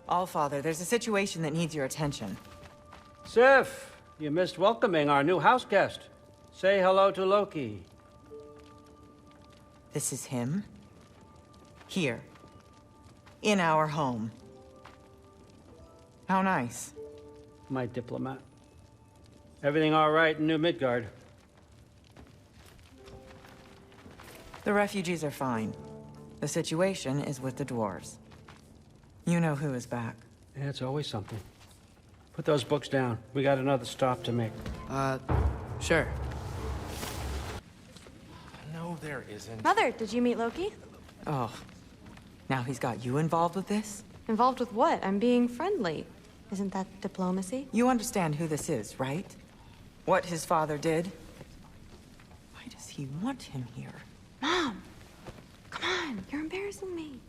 Allfather, there's a situation that needs your attention. Sif, you missed welcoming our new house guest. Say hello to Loki. This is him? Here. In our home. How nice. My diplomat. Everything all right in New Midgard? The refugees are fine. The situation is with the dwarves. You know who is back. Yeah, it's always something. Put those books down. We got another stop to make. Sure. No, there isn't. Mother, did you meet Loki? Oh. Now he's got you involved with this? Involved with what? I'm being friendly. Isn't that diplomacy? You understand who this is, right? What his father did? Why does he want him here? Mom! Come on, you're embarrassing me.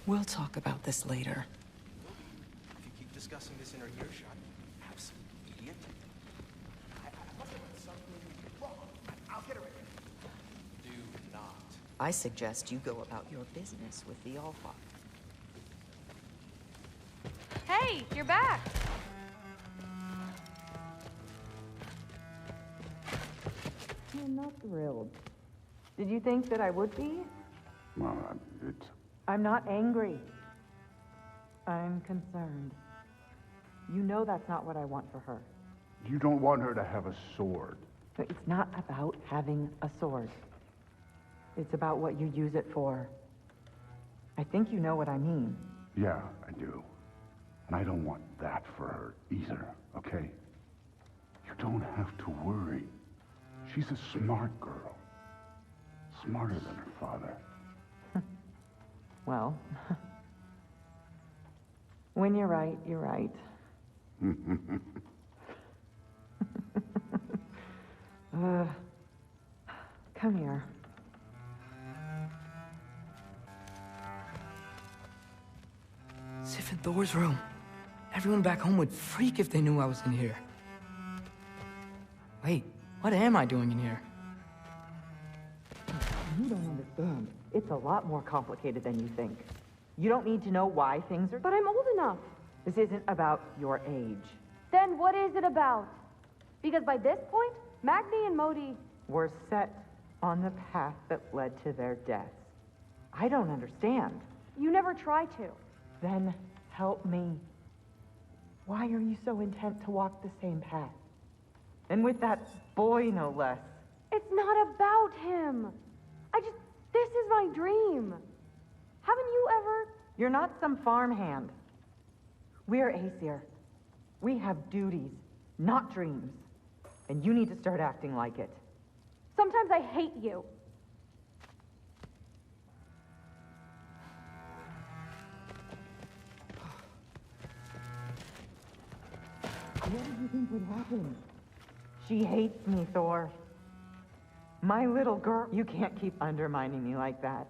We'll talk about this later. If you keep discussing this in her earshot, absolute idiot. I must have done something wrong. I'll get her in. Do not. I suggest you go about your business with the Allfather. Hey, you're back! I'm not thrilled. Did you think that I would be? Well, I'm not angry. I'm concerned. You know that's not what I want for her. you don't want her to have a sword. But it's not about having a sword. It's about what you use it for. I think you know what I mean. Yeah, I do. And I don't want that for her either, okay? You don't have to worry. She's a smart girl. Smarter than her father. Well, when you're right, you're right. Come here. Sif and Thor's room. Everyone back home would freak if they knew I was in here. Wait, what am I doing in here? You don't understand. It's a lot more complicated than you think. You don't need to know why things are... But I'm old enough. This isn't about your age. Then what is it about? Because by this point, Magni and Modi... We're set on the path that led to their deaths. I don't understand. You never try to. Then help me. Why are you so intent to walk the same path? And with that boy, no less. It's not about him. This is my dream. Haven't you ever? You're not some farmhand. We're Aesir. We have duties, not dreams. And you need to start acting like it. Sometimes I hate you. What did you think would happen? She hates me, Thor. My little girl. You can't keep undermining me like that.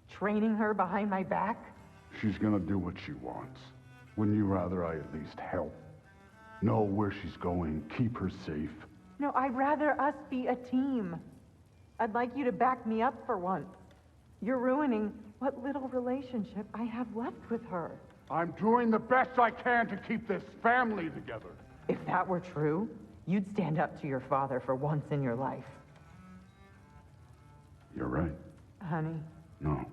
Training her behind my back? She's gonna do what she wants. Wouldn't you rather I at least help? Know where she's going, keep her safe? No, I'd rather us be a team. I'd like you to back me up for once. You're ruining what little relationship I have left with her. I'm doing the best I can to keep this family together. If that were true, you'd stand up to your father for once in your life. You're right. Honey. No.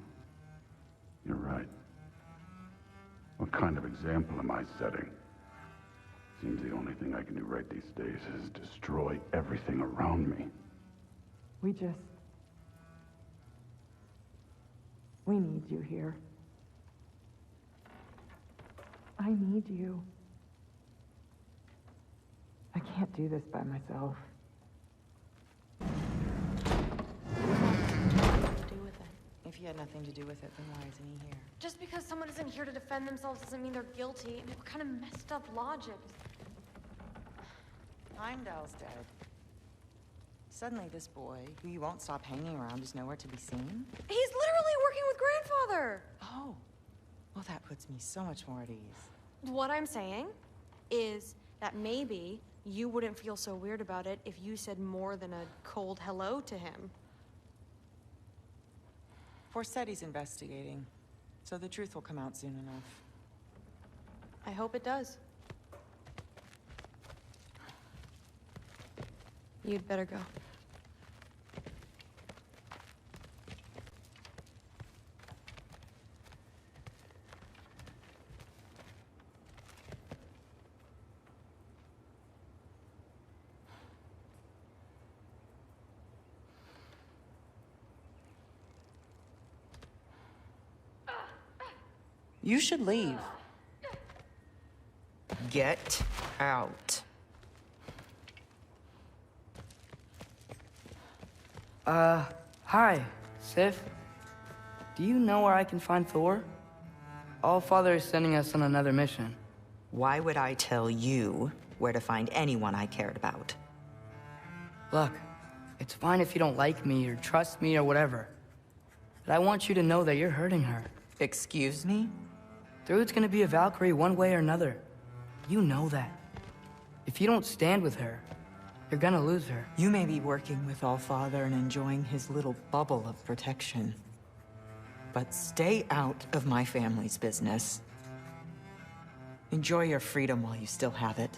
You're right. What kind of example am I setting? Seems the only thing I can do right these days is destroy everything around me. We need you here. I need you. I can't do this by myself. If he had nothing to do with it, then why isn't he here? Just because someone isn't here to defend themselves doesn't mean they're guilty. I mean, what kind of messed up logic? Heimdall's dead. Suddenly this boy, who you won't stop hanging around, is nowhere to be seen? He's literally working with grandfather! Oh. Well, that puts me so much more at ease. What I'm saying is that maybe you wouldn't feel so weird about it if you said more than a cold hello to him. Forseti's investigating, so the truth will come out soon enough. I hope it does. You'd better go. You should leave. Get out. Hi, Sif. Do you know where I can find Thor? Allfather is sending us on another mission. Why would I tell you where to find anyone I cared about? Look, it's fine if you don't like me or trust me or whatever. But I want you to know that you're hurting her. Excuse me? Thrud's gonna be a Valkyrie one way or another. You know that. If you don't stand with her, you're gonna lose her. You may be working with Allfather and enjoying his little bubble of protection. But stay out of my family's business. Enjoy your freedom while you still have it.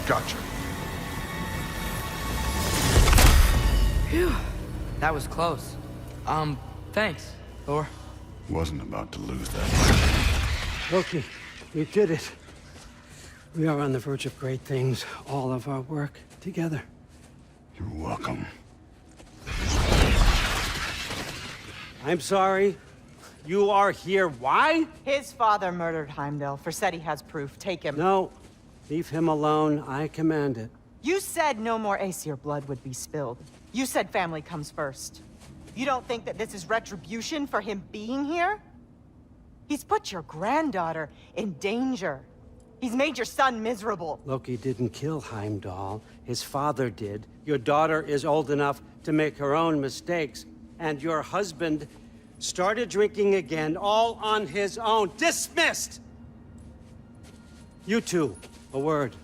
Gotcha. Phew. That was close. Thanks, Thor. Wasn't about to lose that. Loki, we did it. We are on the verge of great things. All of our work together. You're welcome. I'm sorry. You are here. Why? His father murdered Heimdall. Forseti has proof. Take him. No. Leave him alone. I command it. You said no more Aesir blood would be spilled. You said family comes first. You don't think that this is retribution for him being here? He's put your granddaughter in danger. He's made your son miserable. Loki didn't kill Heimdall. His father did. Your daughter is old enough to make her own mistakes. And your husband started drinking again, all on his own. Dismissed! You two, a word.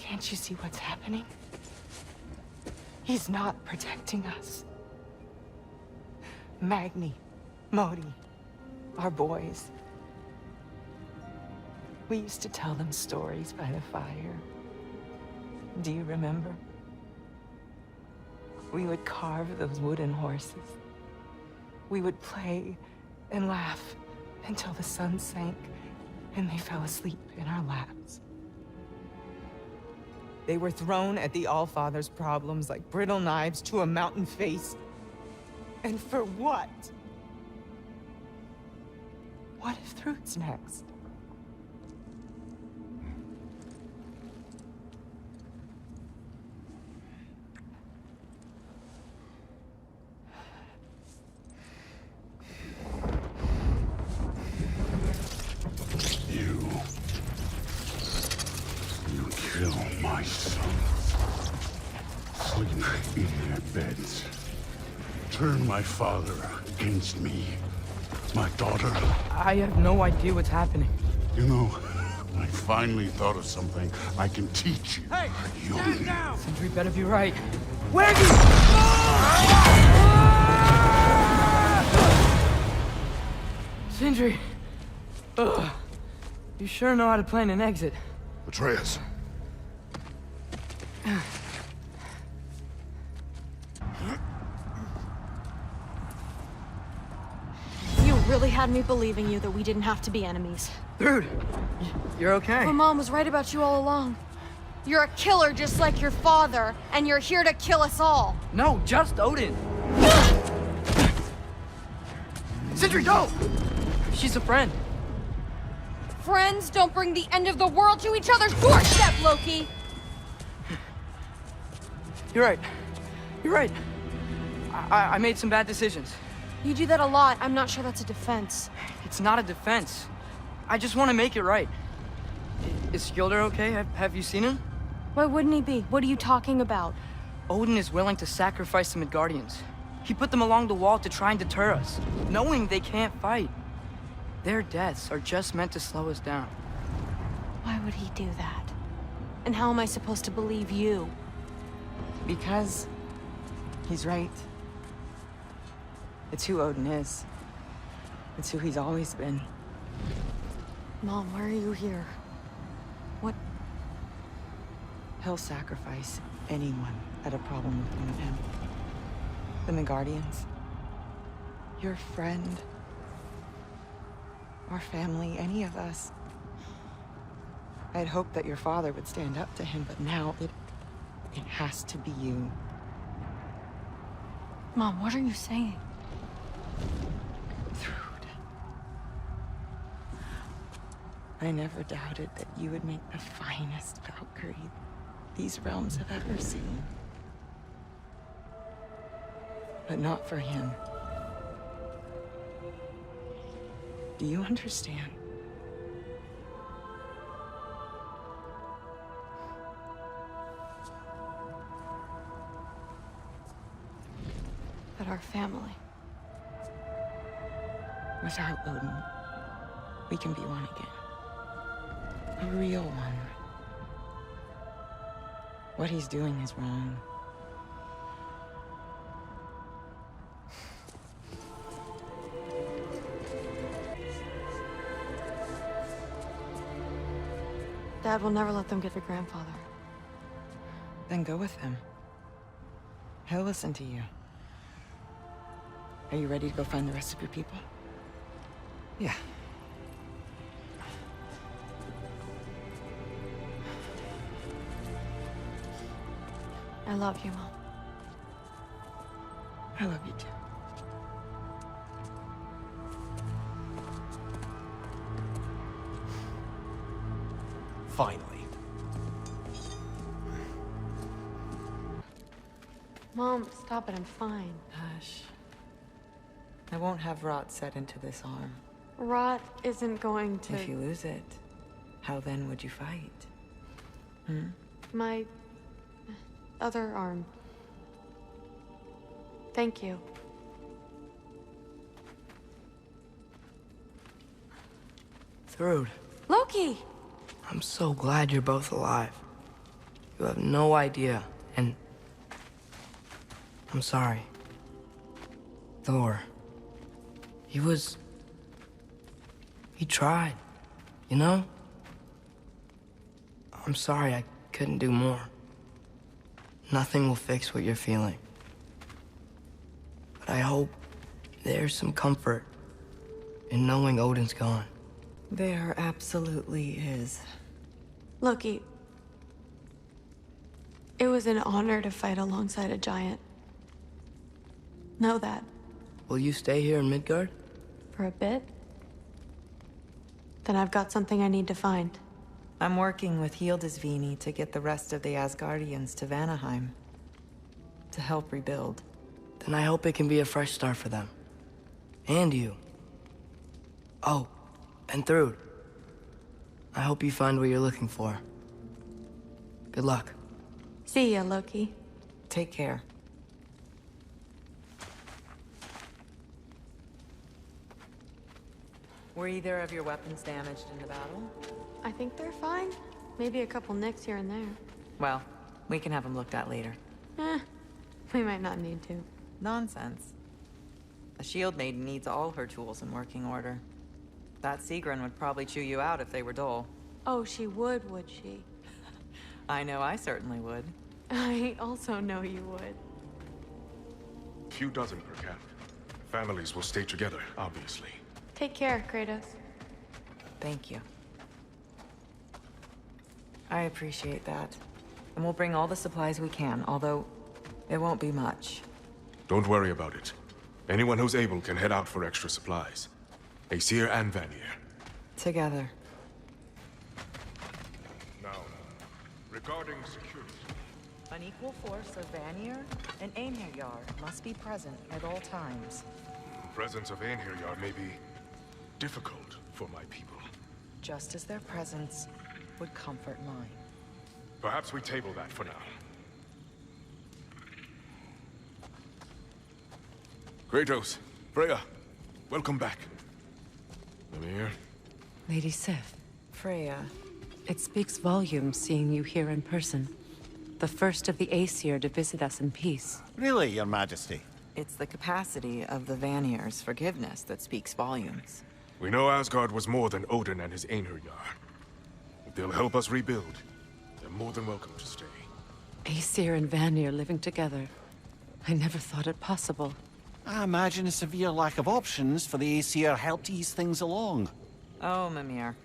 Can't you see what's happening? He's not protecting us. Magni, Modi, our boys. We used to tell them stories by the fire. Do you remember? We would carve those wooden horses. We would play and laugh until the sun sank and they fell asleep in our laps. They were thrown at the Allfather's problems like brittle knives to a mountain face. And for what? What if Thrud's next? You kill my sons. Sleep in their beds. Turn my father against me. My daughter. I have no idea what's happening. You know, I finally thought of something I can teach you. Hey, stand down! Sindri better be right. Where you? Sindri. Ugh. You sure know how to plan an exit. Atreus. You really had me believing you that we didn't have to be enemies. Thrud, you're okay. My mom was right about you all along. You're a killer just like your father, and you're here to kill us all. No, just Odin. Sindri, don't! She's a friend. Friends don't bring the end of the world to each other's doorstep, Loki! You're right. You're right. I made some bad decisions. You do that a lot. I'm not sure that's a defense. It's not a defense. I just want to make it right. Is Skilder okay? Have you seen him? Why wouldn't he be? What are you talking about? Odin is willing to sacrifice the Midgardians. He put them along the wall to try and deter us, knowing they can't fight. Their deaths are just meant to slow us down. Why would he do that? And how am I supposed to believe you? Because he's right. It's who Odin is. It's who he's always been. Mom, why are you here? What? He'll sacrifice anyone that had a problem with one of him. The Midgardians. Your friend. Our family, any of us. I had hoped that your father would stand up to him, but now it has to be you. Mom, what are you saying? Thrud. I never doubted that you would make the finest Valkyrie these realms have ever seen. But not for him. Do you understand? That our family. Without Odin, we can be one again. A real one. What he's doing is wrong. Dad will never let them get your grandfather. Then go with him. He'll listen to you. Are you ready to go find the rest of your people? Yeah. I love you, Mom. I love you too. Finally. Mom, stop it. I'm fine. Hush. I won't have rot set into this arm. Rot isn't going to... If you lose it, how then would you fight? My... other arm. Thank you. Thrud, Loki! I'm so glad you're both alive. You have no idea, and... I'm sorry. Thor. He tried, you know? I'm sorry I couldn't do more. Nothing will fix what you're feeling. But I hope there's some comfort in knowing Odin's gone. There absolutely is. Loki. It was an honor to fight alongside a giant. Know that. Will you stay here in Midgard? For a bit? Then I've got something I need to find. I'm working with Hildisvini to get the rest of the Asgardians to Vanaheim. To help rebuild. Then I hope it can be a fresh start for them. And you. Oh, and Thrud. I hope you find what you're looking for. Good luck. See ya, Loki. Take care. Were either of your weapons damaged in the battle? I think they're fine. Maybe a couple nicks here and there. Well, we can have them looked at later. We might not need to. Nonsense. A shield maiden needs all her tools in working order. That Sigrun would probably chew you out if they were dull. Oh, she would she? I know I certainly would. I also know you would. Few dozen per cap. Families will stay together, obviously. Take care, Kratos. Thank you. I appreciate that. And we'll bring all the supplies we can, although it won't be much. Don't worry about it. Anyone who's able can head out for extra supplies. Aesir and Vanir. Together. Now, regarding security. An equal force of Vanir and Einherjar must be present at all times. Presence of Einherjar may be difficult for my people. Just as their presence would comfort mine. Perhaps we table that for now. Kratos, Freya, welcome back. Mimir, Lady Sif, Freya, it speaks volumes seeing you here in person. The first of the Aesir to visit us in peace. Really, Your Majesty? It's the capacity of the Vanir's forgiveness that speaks volumes. we know Asgard was more than Odin and his Einherjar. If they'll help us rebuild, they're more than welcome to stay. Aesir and Vanir living together. I never thought it possible. I imagine a severe lack of options for the Aesir helped ease things along. Oh, Mimir.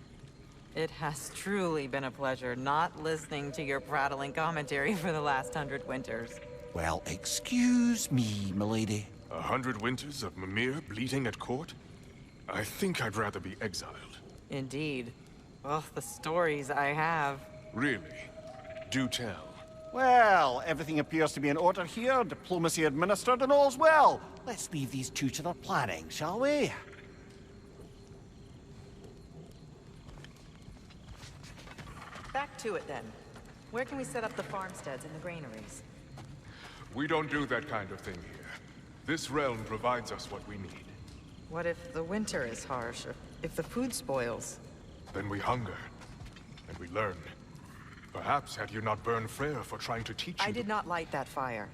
It has truly been a pleasure not listening to your prattling commentary for the last 100 winters. Well, excuse me, milady. 100 winters of Mimir bleeding at court? I think I'd rather be exiled. Indeed. Oh, the stories I have. Really? Do tell. Well, everything appears to be in order here, diplomacy administered, and all's well. Let's leave these two to their planning, shall we? Back to it then. Where can we set up the farmsteads and the granaries? We don't do that kind of thing here. This realm provides us what we need. What if the winter is harsh, or if the food spoils? Then we hunger, and we learn. Perhaps had you not burned Freyr for trying to teach you... I did not light that fire.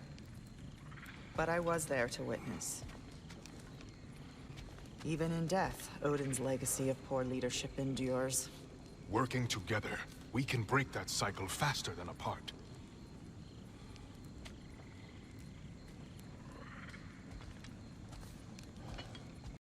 But I was there to witness. Even in death, Odin's legacy of poor leadership endures. Working together, we can break that cycle faster than apart.